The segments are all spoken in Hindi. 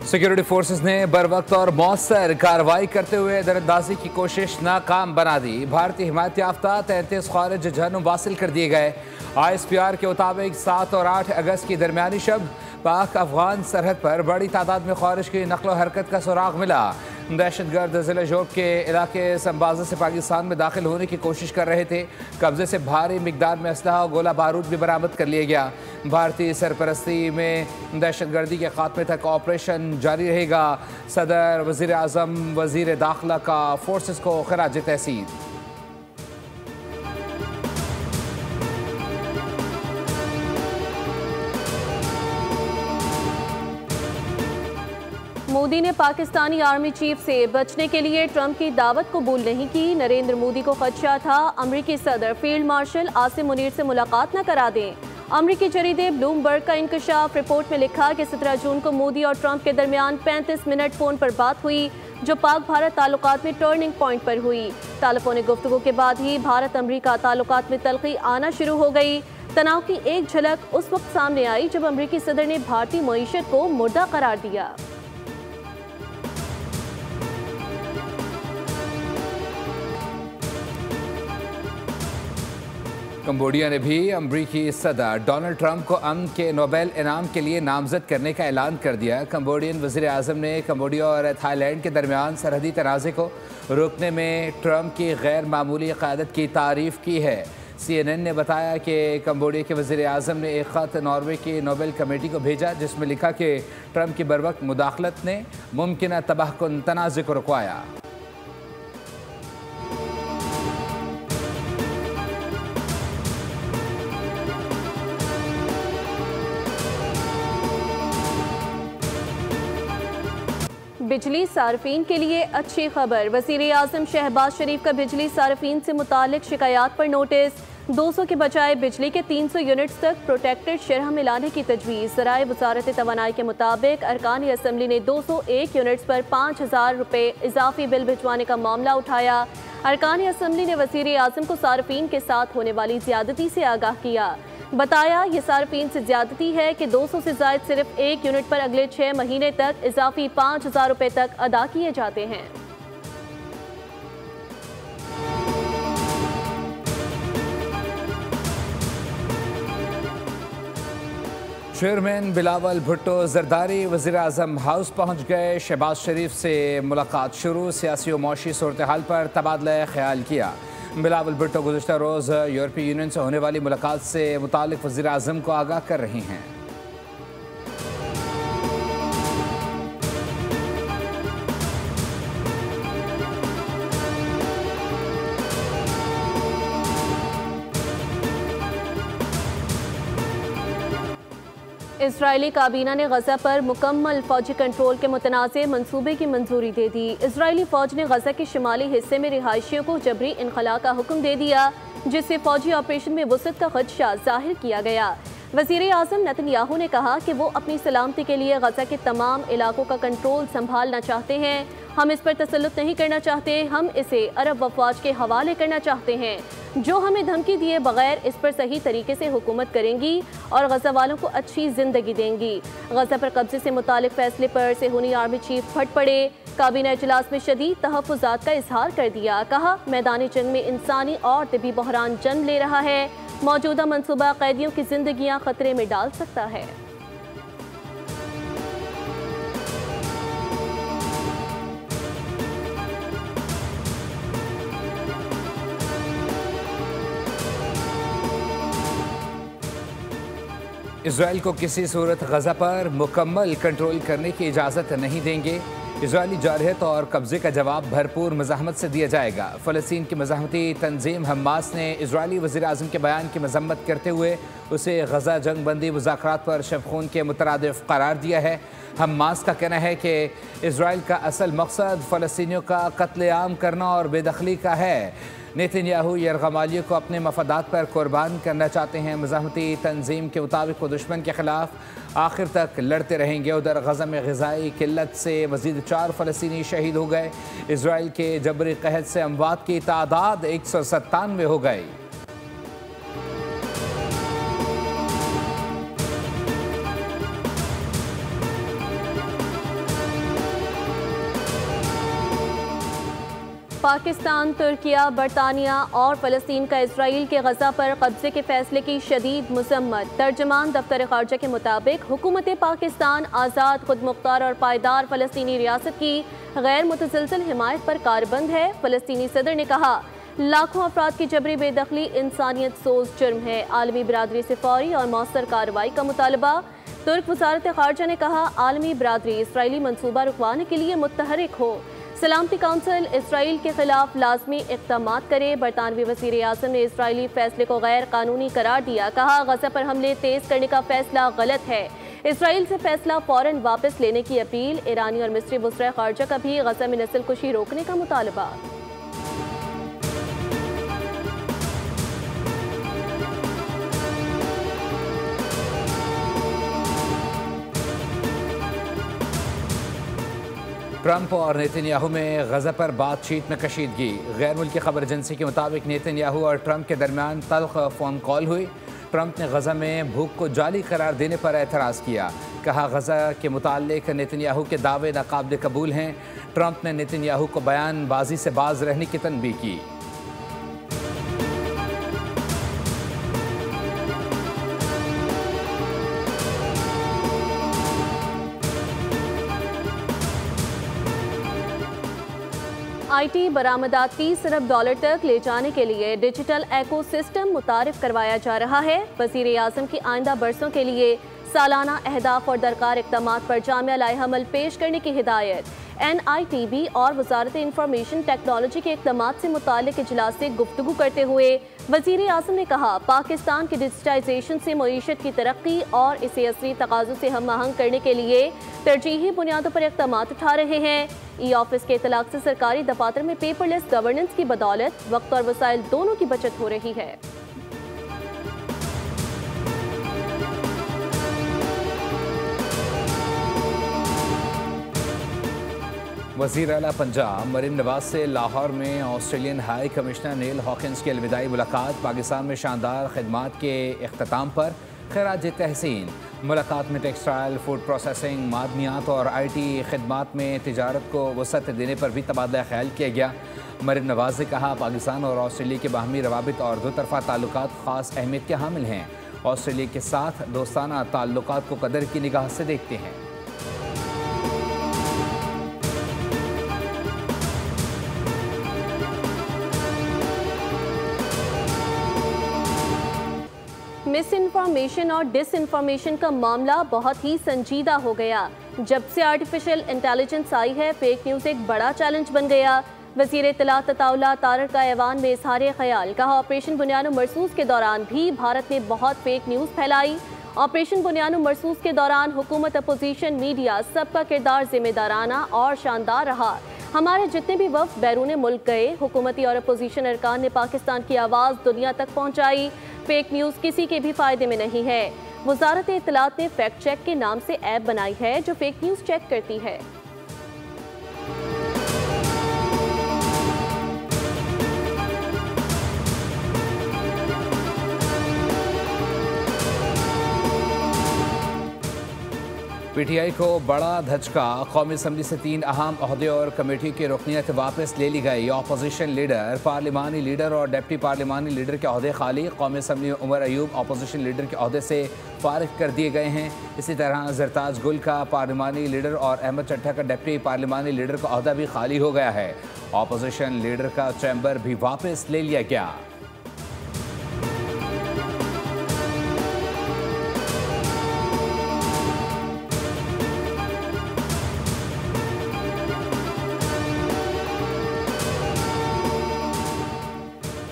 सिक्योरिटी फोर्सेस ने बरवक्त और मौसर कार्रवाई करते हुए दरअंदाजी की कोशिश नाकाम बना दी। भारतीय हिमायत याफ्ता 33 खारिज जहनुम वासिल कर दिए गए। ISPR के मुताबिक 7 और 8 अगस्त की दरमियानी शब पाक अफगान सरहद पर बड़ी तादाद में खारिज की नकलो हरकत का सुराग मिला। दहशतगर्द जिला जोब के इलाके संबाजा से पाकिस्तान में दाखिल होने की कोशिश कर रहे थे। कब्जे से भारी मिकदार में असलहा और गोला बारूद भी बरामद कर लिया गया। भारतीय सरपरस्ती में दहशतगर्दी के खात्मे तक ऑपरेशन जारी रहेगा। सदर, वजीर आजम, वजीर दाखिला का फोर्सेस को खराज तहसीन। मोदी ने पाकिस्तानी आर्मी चीफ से बचने के लिए ट्रंप की दावत कबूल नहीं की। नरेंद्र मोदी को खदशा था अमरीकी सदर फील्ड मार्शल आसिम मुनीर से मुलाकात न करा दें। अमरीकी जरीदे ब्लूमबर्ग का इंकशाफ रिपोर्ट में लिखा कि 17 जून को मोदी और ट्रंप के दरमियान 35 मिनट फोन पर बात हुई, जो पाक भारत ताल्लुकात में टर्निंग पॉइंट पर हुई। तालिबान ने गुफ्तगू के बाद ही भारत अमरीका ताल्लुकात में तलखी आना शुरू हो गई। तनाव की एक झलक उस वक्त सामने आई जब अमरीकी सदर ने भारतीय मईशत को मुर्दा करार दिया। कंबोडिया ने भी अमरीकी सदर डोनाल्ड ट्रंप को अमन के नोबेल इनाम के लिए नामजद करने का ऐलान कर दिया। कंबोडियन वजीर आजम ने कंबोडिया और थाईलैंड के दरमियान सरहदी तनाज़े को रोकने में ट्रंप की गैर मामूली क़यादत की तारीफ़ की है। CNN ने बताया कि कंबोडिया के वजीर आजम ने एक ख़त नॉर्वे की नोबेल कमेटी को भेजा, जिसमें लिखा कि ट्रंप की बरवक्त मुदाखलत ने मुमकिन तबाहकुन तनाज़े को रुकवाया। बिजली सार्फिन के लिए अच्छी खबर। वज़ीर आज़म शहबाज शरीफ का बिजली सार्फिन से मुतालिक शिकायत पर नोटिस। 200 के बजाय बिजली के 300 यूनिट्स तक प्रोटेक्टेड शरह में लाने की तजवीज़। ज़राए वज़ारत तवानाई के मुताबिक अरकान असम्बली ने 201 यूनिट्स पर 5000 रुपये इजाफी बिल भिजवाने का मामला उठाया। अरकान असम्बली ने वज़ीर आज़म को सार्फिन के साथ होने वाली ज़्यादती से आगाह किया। बताया ये सार्फिन से ज्यादती है कि 200 से जायद सिर्फ 1 यूनिट पर अगले 6 महीने तक इजाफी 5000 रुपये तक अदा किए जाते हैं। चेयरमैन बिलावल भुट्टो जरदारी वज़ीर आज़म हाउस पहुँच गए। शहबाज शरीफ से मुलाकात शुरू। सियासी और मौशी सूरत हाल पर तबादला ख्याल किया। बिलावल भुट्टो गुज़श्ता रोज़ यूरोपीय यूनियन से होने वाली मुलाकात से मुतालिक वज़ीर आज़म को आगाह कर रही हैं। इजरायली काबीना ने गजा पर मुकम्मल फौजी कंट्रोल के मुतनाज़े मंसूबे की मंजूरी दे दी। इजरायली फौज ने गजा के शिमाली हिस्से में रिहायशियों को जबरी इनखला का हुक्म दे दिया, जिससे फौजी ऑपरेशन में वसअत का खदशा जाहिर किया गया। वज़ीर आज़म नेतन्याहू ने कहा कि वो अपनी सलामती के लिए गजा के तमाम इलाकों का कंट्रोल संभालना चाहते हैं। हम इस पर तसल्लुत नहीं करना चाहते, हम इसे अरब अफवाज के हवाले करना चाहते हैं, जो हमें धमकी दिए बगैर इस पर सही तरीके से हुकूमत करेंगी और गजा वालों को अच्छी जिंदगी देंगी। गजा पर कब्जे से मुतालिक फैसले पर सेहूनी आर्मी चीफ फट पड़े। काबीना इजलास में शदीद तहफ़्फ़ुज़ात का इजहार कर दिया। कहा मैदानी जंग में इंसानी और तिबी बहरान जन्म ले रहा है। मौजूदा मनसूबा कैदियों की जिंदगियां खतरे में डाल सकता है। इजराइल को किसी सूरत गजा पर मुकम्मल कंट्रोल करने की इजाज़त नहीं देंगे। इजरायली जारहत और कब्जे का जवाब भरपूर मज़ाहमत से दिया जाएगा। फ़लस्तीन की मज़ाहमती तंजीम हमास ने इजरायली वज़ीर आज़म के बयान की मजम्मत करते हुए उसे गजा जंग बंदी मुज़ाकरात पर शब-खून के मुतरादिफ करार दिया है। हमास का कहना है कि इजराइल का असल मकसद फ़लस्तीनियों का कत्लेआम करना और बेदखली का है। नेतन्याहू यरगमालियों को अपने मफादात पर कुर्बान करना चाहते हैं। मज़ाहमती तंजीम के मुताबिक वो दुश्मन के खिलाफ आखिर तक लड़ते रहेंगे। उधर गजा में ग़िज़ाई किल्लत से मज़ीद 4 फ़लस्तीनी शहीद हो गए। इजराइल के जबरी कहत से अमवात की तादाद 197 हो गई। पाकिस्तान, तुर्किया, बरतानिया और फ़लस्तीन का इसराइल के गजा पर कब्जे के फैसले की शदीद मज़म्मत। तर्जमान दफ्तर ख़ारजा के मुताबिक हुकूमत पाकिस्तान आज़ाद, खुद मुख्तार और पायदार फ़लस्तीनी रियासत की गैर मुतसलसल हिमायत पर कारबंद है। फ़लस्तीनी सदर ने कहा, लाखों अफराद की जबरी बेदखली इंसानियत सोज जुर्म है। आलमी बिरादरी से फौरी और मौसर कार्रवाई का मुतालबा। तुर्क वज़ारत ख़ारजा ने कहा, आलमी बिरादरी इसराइली मनसूबा रुकवाने के लिए मुतहरिक हो। सलामती काउंसिल इसराइल के खिलाफ लाजमी इक़दामात करे। बरतानवी वज़ीर आज़म ने इसराइली फैसले को गैर कानूनी करार दिया। कहा, गज़ा पर हमले तेज़ करने का फैसला गलत है। इसराइल से फैसला फ़ौरन वापस लेने की अपील। ईरानी और मिस्री वज़ीर ख़ारजा का भी गज़ा में नस्लकुशी रोकने का मुतालबा। ट्रंप और नेतन्याहू में गजा पर बातचीत में कशीदगी। गैर मुल्की खबर एजेंसी के मुताबिक नेतन्याहू और ट्रंप के दरमियान तल्ख फ़ोन कॉल हुई। ट्रंप ने गजा में भूख को जाली करार देने पर एतराज़ किया। कहा, गजा के मुताल्लिक नेतन्याहू के दावे नाकाबिल कबूल हैं। ट्रंप ने नेतन्याहू को बयानबाजी से बाज रहने की तनबीह की। IT बरामदात $30 अरब तक ले जाने के लिए डिजिटल एकोसिस्टम मुतारिफ करवाया जा रहा है। वज़ीर आज़म की आइंदा बरसों के लिए सालाना अहदाफ और दरकार इक़दामात पर जामिया लाएहमल पेश करने की हिदायत। NITB और वज़ारत इंफॉर्मेशन टेक्नोलॉजी के इक़दामात से मुताल्लिक़ इजलास से गुफ्तगू करते हुए वज़ीर आज़म ने कहा, पाकिस्तान की डिजिटाइजेशन से मईशत की तरक्की और इसे असरी तकाज़ों से हम आहंग करने के लिए तरजीही बुनियादों पर इक़दामात उठा रहे हैं। ई ऑफिस के इतलाक़ से सरकारी दफातर में पेपरलेस गवर्नेंस की बदौलत वक्त और वसाइल दोनों की बचत हो रही है। वज़ीर आला पंजाब मरीम नवाज से लाहौर में ऑस्ट्रेलियन हाई कमिश्नर नील हॉकिंस की अलविदाई मुलाकात। पाकिस्तान में शानदार खिदमात के इख्तिताम पर खैराज तहसीन। मुलाकात में टेक्सटाइल, फूड प्रोसेसिंग, मादनियात और IT खिदमात में तिजारत को वसअत देने पर भी तबादला ख्याल किया गया। मरीम नवाज ने कहा, पाकिस्तान और ऑस्ट्रेलिया के बाहमी रवाबित और दो तरफ़ा ताल्लुकात ख़ास अहमियत के हामिल हैं। ऑस्ट्रेलिया के साथ दोस्ताना ताल्लुकात को कदर की निगाह से देखते हैं। मिस इन्फॉर्मेशन और डिस इन्फॉर्मेशन का मामला बहुत ही संजीदा हो गया। जब से आर्टिफिशियल इंटेलिजेंस आई है, फेक न्यूज़ एक बड़ा चैलेंज बन गया। वज़ीर इत्तलात तताउला तारक का ऐवान में इज़हार ख़याल। कहा, ऑपरेशन बुनियानो मरसूस के दौरान भी भारत ने बहुत फेक न्यूज़ फैलाई। ऑपरेशन बुनियानो मरसूस के दौरान हुकूमत, अपोजिशन, मीडिया सबका किरदार जिम्मेदाराना और शानदार रहा। हमारे जितने भी वफ़द बैरून मुल्क गए, हुकूमती और अपोजिशन अरकान ने पाकिस्तान की आवाज़ दुनिया तक पहुँचाई। फेक न्यूज़ किसी के भी फ़ायदे में नहीं है। वज़ारत इत्तलात ने फैक्ट चेक के नाम से ऐप बनाई है जो फेक न्यूज़ चेक करती है। PTI को बड़ा धचका। कौमी असम्बली से 3 अहम ओहदे और कमेटी की रुकनियत वापस ले ली गई। अपोजिशन लीडर, पार्लिमानी लीडर और डिप्टी पार्लिमानी लीडर के ओहदे खाली। कौमी असम्बली में उमर अयूब अपोजिशन लीडर के ओहदे से फारिग कर दिए गए हैं। इसी तरह जरताज गुल का पार्लिमानी लीडर और अहमद चट्टा का डिप्टी पार्लिमानी लीडर का ओहदा भी खाली हो गया है। अपोजिशन लीडर का चैम्बर भी वापस ले लिया गया।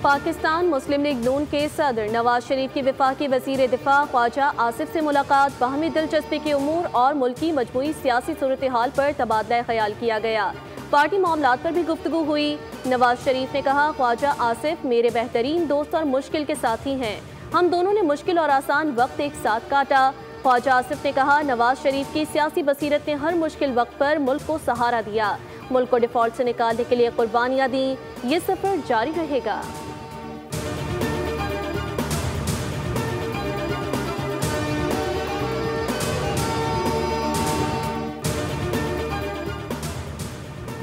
पाकिस्तान मुस्लिम लीग नून के सदर नवाज शरीफ की वफाकी वज़ीर दिफा ख्वाजा आसिफ से मुलाकात। बाहमी दिलचस्पी के उमूर और मुल्की मजमूई सियासी सूरत हाल पर तबादला ख्याल किया गया। पार्टी मामलात पर भी गुफ्तगू हुई। नवाज शरीफ ने कहा, ख्वाजा आसिफ मेरे बेहतरीन दोस्त और मुश्किल के साथी हैं। हम दोनों ने मुश्किल और आसान वक्त एक साथ काटा। ख्वाजा आसिफ ने कहा, नवाज शरीफ की सियासी बसीरत ने हर मुश्किल वक्त पर मुल्क को सहारा दिया। मुल्क को डिफॉल्ट से निकालने के लिए कुर्बानियां दी। ये सफर जारी रहेगा।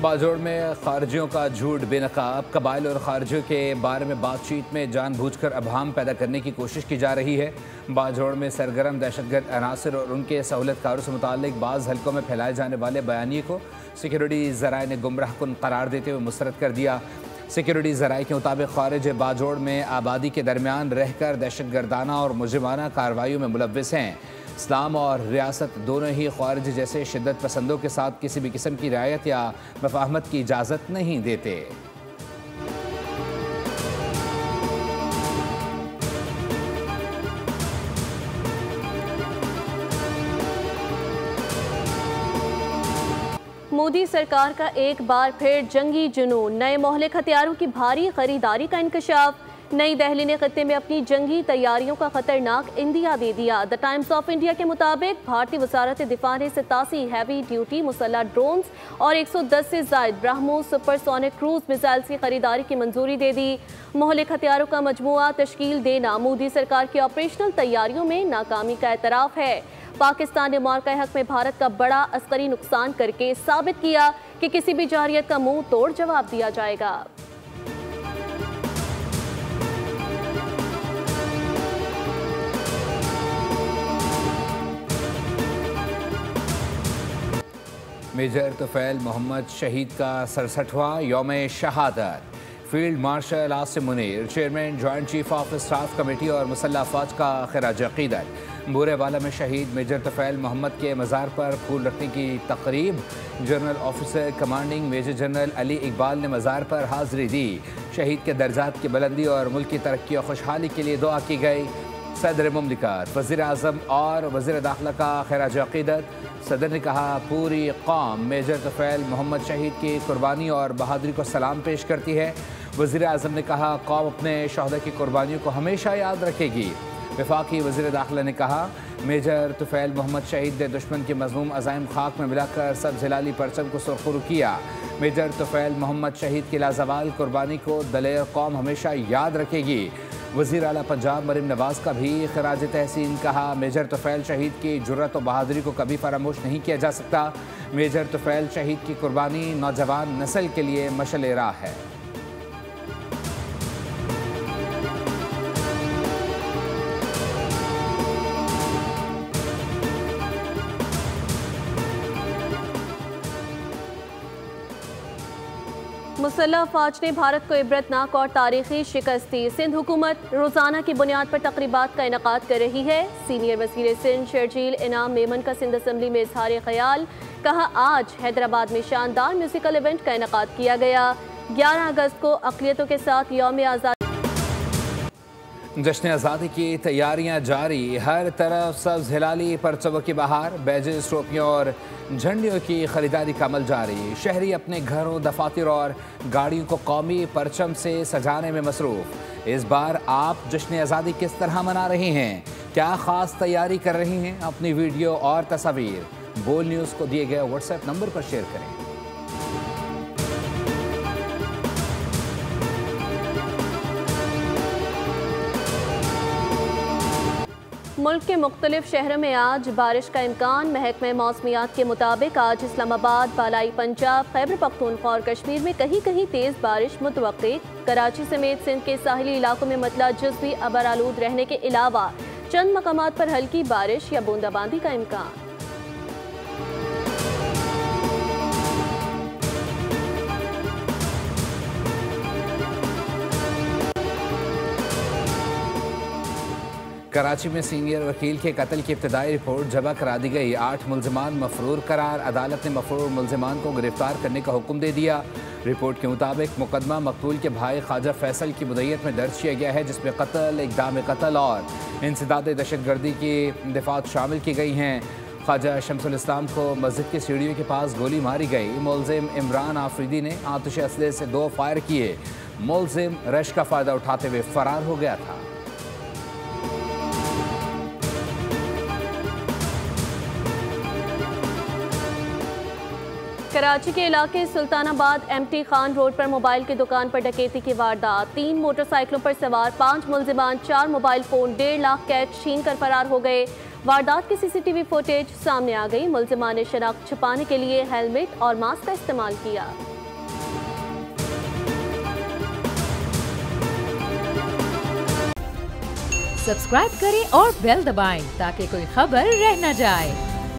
बाजोड़ में खारजियों का झूठ बेनकाब, कबाइल और खारजियों के बारे में बातचीत में जानबूझकर अबहम पैदा करने की कोशिश की जा रही है। बाजोड़ में सरगर्म दहशतगर्द अनासर और उनके सहूलतकारों से मुताल्लिक बाज़ हलकों में फैलाए जाने वाले बयानिए को सिक्योरिटी ज़राए ने गुमराह कुन करार देते हुए मुस्तरद कर दिया। सिक्योरिटी ज़राए के मुताबिक खारिज बाजोड़ में आबादी के दरमियान रहकर दहशतगर्दाना और मुजरिमाना कार्रवाइयों में मुलव्विस हैं। इस्लाम और रियासत दोनों ही खारिज जैसे शिद्दत पसंदों के साथ किसी भी किस्म की रियायत या मफाहमत की इजाज़त नहीं देते। मोदी सरकार का एक बार फिर जंगी जुनून, नए मौलिक हथियारों की भारी खरीदारी का इंकशाफ। नई दिल्ली ने खत्ते में अपनी जंगी तैयारियों का खतरनाक इंदिया दे दिया। द टाइम्स ऑफ इंडिया के मुताबिक भारतीय वजारत दिफा ने 87 हैवी ड्यूटी मुसल्लह ड्रोन्स और 110 से जायद ब्रह्मोस सुपरसोनिक क्रूज मिसाइल्स की खरीदारी की मंजूरी दे दी। मौलिक हथियारों का मजमुआ तश्कील देना मोदी सरकार की ऑपरेशनल तैयारियों में नाकामी का एतराफ़ है। पाकिस्तान ने मार्का हक में भारत का बड़ा अस्करी नुकसान करके साबित किया कि किसी भी जारियत का मुंह तोड़ जवाब दिया जाएगा। मेजर तुफैल मोहम्मद शहीद का 67वां यौम शहादत। Field marshal Asim Munir, chairman joint chief of staff committee और मुसल्लह अफवाज का खिराज अकीदत। बूरेवाला में शहीद मेजर तुफैल मोहम्मद के मज़ार पर फूल रखने की तकरीब। General officer commanding major general Ali Iqbal ने मज़ार पर हाज़िरी दी। शहीद के दर्जात की बुलंदी और मुल्क की तरक्की और खुशहाली के लिए दुआ की गई। सदर मुमलिकत, वज़ीर आज़म और वज़ीर दाखिला का खिराज अकीदत। सदर ने कहा, पूरी कौम मेजर तुफैल मोहम्मद शहीद की कुर्बानी और बहादुरी को सलाम पेश करती है। वज़ीर आज़म ने कहा, कौम अपने शहदा की कुर्बानियों को हमेशा याद रखेगी। वफाकी वज़ीर दाखिला ने कहा, मेजर तुफैल मोहम्मद शहीद ने दुश्मन के मज़मूम अज़ाइम खाक में मिलाकर सब्ज़ हिलाली परचम को सुरखरू किया। मेजर तुफैल मोहम्मद शहीद की लाजवाल कुर्बानी को दलेर कौम हमेशा याद रखेगी। वज़ीर आला पंजाब मरीम नवाज़ का भी खिराज तहसीन। कहा, मेजर तुफैल शहीद की जुर्रत और बहादुरी को कभी फरामोश नहीं किया जा सकता। मेजर तुफैल शहीद की कुर्बानी नौजवान नस्ल के लिए मशअल राह है। मुसल्लह अफवाज ने भारत को इबरतनाक और तारीखी शिकस्त दी। सिंध हुकूमत रोजाना की बुनियाद पर तकरीबात का इनेकाद कर रही है। सीनियर वज़ीर सिंध शर्जील इनाम मेमन का सिंध असम्बली में इजहार ख्याल। कहा, आज हैदराबाद में शानदार म्यूजिकल इवेंट का इनेकाद किया गया। 11 अगस्त को अक़लियतों के साथ यौम आज़ादी। जश्न आज़ादी की तैयारियां जारी, हर तरफ सब्ज़ हिलाली परचमों की बहार। बैजेस, ट्रॉफियों और झंडियों की खरीदारी का अमल जारी। शहरी अपने घरों, दफातर और गाड़ियों को कौमी परचम से सजाने में मसरूफ़। इस बार आप जश्न आज़ादी किस तरह मना रहे हैं? क्या ख़ास तैयारी कर रही हैं? अपनी वीडियो और तस्वीर बोल न्यूज़ को दिए गए व्हाट्सएप नंबर पर शेयर करें। मुल्क के मुख्तलिफ शहरों में आज बारिश का इम्कान। महकमे मौसमियात के मुताबिक आज इस्लामाबाद, बालाई पंजाब, खैबर पख्तूनख्वा और कश्मीर में कहीं कहीं तेज़ बारिश मुतवक्की। कराची समेत सिंध के साहिली इलाकों में मतला जुज़वी अबर आलूद रहने के अलावा चंद मकामात पर हल्की बारिश या बूंदाबांदी का इम्कान। कराची में सीनियर वकील के कत्ल की इब्तदाई रिपोर्ट जमा करा दी गई। 8 मुल्ज़िमान मफरूर करार। अदालत ने मफरूर मुल्ज़िमान को गिरफ्तार करने का हुक्म दे दिया। रिपोर्ट के मुताबिक मुकदमा मकतूल के भाई ख्वाजा फैसल की मुद्दत में दर्ज किया गया है, जिसमें कत्ल, इक़दाम कत्ल और इंसदाद दहशतगर्दी की दफात शामिल की गई हैं। ख्वाजा शमसुल इस्लाम को मस्जिद की सीढ़ियों के पास गोली मारी गई। मुल्ज़िम इमरान आफरीदी ने आतिश असले से 2 फायर किए। मुल्ज़िम रश का फ़ायदा उठाते हुए फ़रार हो गया था। कराची के इलाके सुल्तानाबाद एमटी खान रोड पर मोबाइल की दुकान पर डकैती की वारदात। 3 मोटरसाइकिलों पर सवार 5 मुल्जिमान 4 मोबाइल फ़ोन 1.5 लाख कैश छीन कर फरार हो गए। वारदात की सीसीटीवी फुटेज सामने आ गई। मुल्जिमान ने शनाख्त छुपाने के लिए हेलमेट और मास्क का इस्तेमाल किया। सब्सक्राइब करें और बेल दबाएं ताकि कोई खबर रह न जाए।